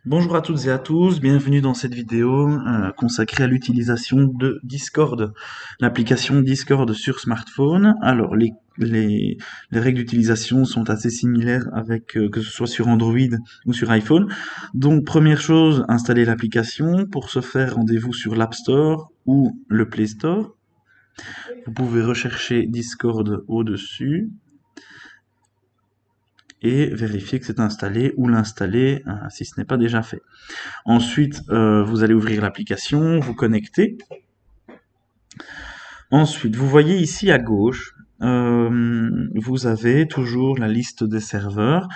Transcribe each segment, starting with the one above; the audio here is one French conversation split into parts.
Bonjour à toutes et à tous, bienvenue dans cette vidéo consacrée à l'utilisation de Discord, l'application Discord sur smartphone. Alors les règles d'utilisation sont assez similaires avec que ce soit sur Android ou sur iPhone. Donc première chose, installer l'application. Pour ce faire, rendez-vous sur l'App Store ou le Play Store. Vous pouvez rechercher Discord au-dessus et vérifier que c'est installé ou l'installer si ce n'est pas déjà fait. Ensuite, vous allez ouvrir l'application, vous connecter. Ensuite, vous voyez ici à gauche, vous avez toujours la liste des serveurs.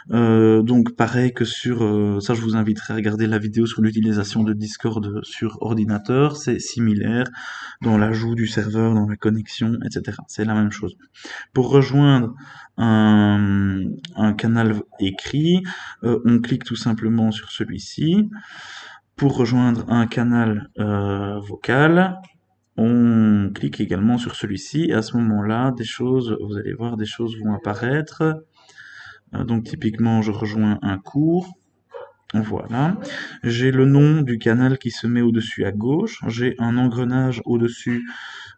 Donc pareil que sur ça, je vous inviterai à regarder la vidéo sur l'utilisation de Discord sur ordinateur. C'est similaire dans l'ajout du serveur, dans la connexion, etc. C'est la même chose. Pour rejoindre un canal écrit, on clique tout simplement sur celui-ci. Pour rejoindre un canal vocal, on clique également sur celui-ci et à ce moment-là, vous allez voir, des choses vont apparaître. Donc typiquement, je rejoins un cours. Voilà. J'ai le nom du canal qui se met au-dessus à gauche. J'ai un engrenage au-dessus,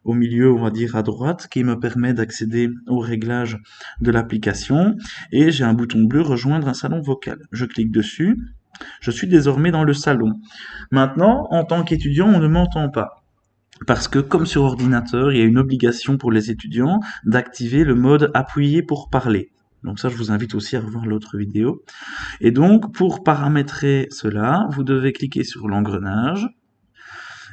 au milieu, on va dire à droite, qui me permet d'accéder aux réglages de l'application. Et j'ai un bouton bleu rejoindre un salon vocal. Je clique dessus. Je suis désormais dans le salon. Maintenant, en tant qu'étudiant, on ne m'entend pas. Parce que comme sur ordinateur, il y a une obligation pour les étudiants d'activer le mode appuyer pour parler. Donc ça, je vous invite aussi à revoir l'autre vidéo. Et donc, pour paramétrer cela, vous devez cliquer sur l'engrenage.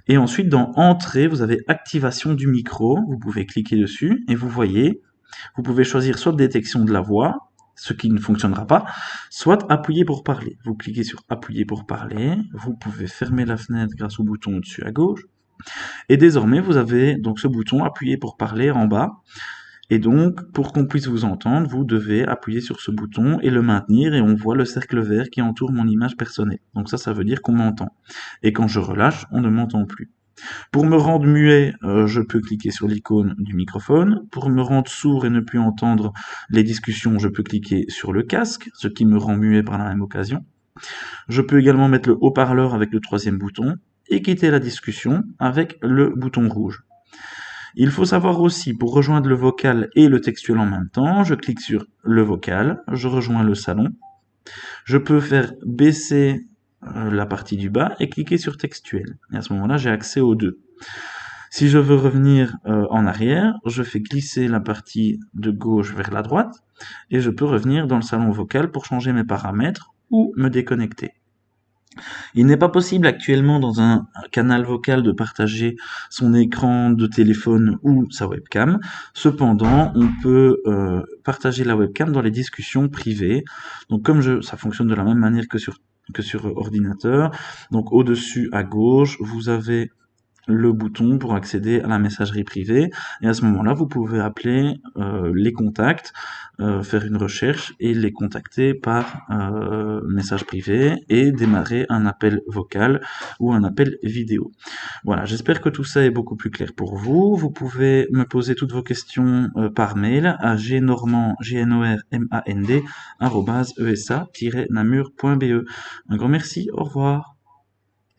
Et ensuite, dans Entrée, vous avez Activation du micro. Vous pouvez cliquer dessus et vous voyez, vous pouvez choisir soit détection de la voix, ce qui ne fonctionnera pas, soit appuyer pour parler. Vous cliquez sur appuyer pour parler, vous pouvez fermer la fenêtre grâce au bouton au-dessus à gauche, et désormais vous avez donc ce bouton appuyer pour parler en bas, et donc pour qu'on puisse vous entendre, vous devez appuyer sur ce bouton et le maintenir, et on voit le cercle vert qui entoure mon image personnelle. Donc ça veut dire qu'on m'entend. Et quand je relâche, on ne m'entend plus. Pour me rendre muet, je peux cliquer sur l'icône du microphone. Pour me rendre sourd et ne plus entendre les discussions, je peux cliquer sur le casque, ce qui me rend muet par la même occasion. Je peux également mettre le haut-parleur avec le troisième bouton et quitter la discussion avec le bouton rouge. Il faut savoir aussi, pour rejoindre le vocal et le textuel en même temps, je clique sur le vocal, je rejoins le salon. Je peux faire baisser la partie du bas et cliquer sur textuel. Et à ce moment-là, j'ai accès aux deux. Si je veux revenir en arrière, je fais glisser la partie de gauche vers la droite et je peux revenir dans le salon vocal pour changer mes paramètres ou me déconnecter. Il n'est pas possible actuellement dans un canal vocal de partager son écran de téléphone ou sa webcam. Cependant, on peut partager la webcam dans les discussions privées. Donc comme ça fonctionne de la même manière que sur ordinateur. Donc au-dessus à gauche, vous avez le bouton pour accéder à la messagerie privée, et à ce moment-là, vous pouvez appeler les contacts, faire une recherche et les contacter par message privé et démarrer un appel vocal ou un appel vidéo. Voilà, j'espère que tout ça est beaucoup plus clair pour vous. Vous pouvez me poser toutes vos questions par mail à gnormand@esa-namur.be. Un grand merci, au revoir.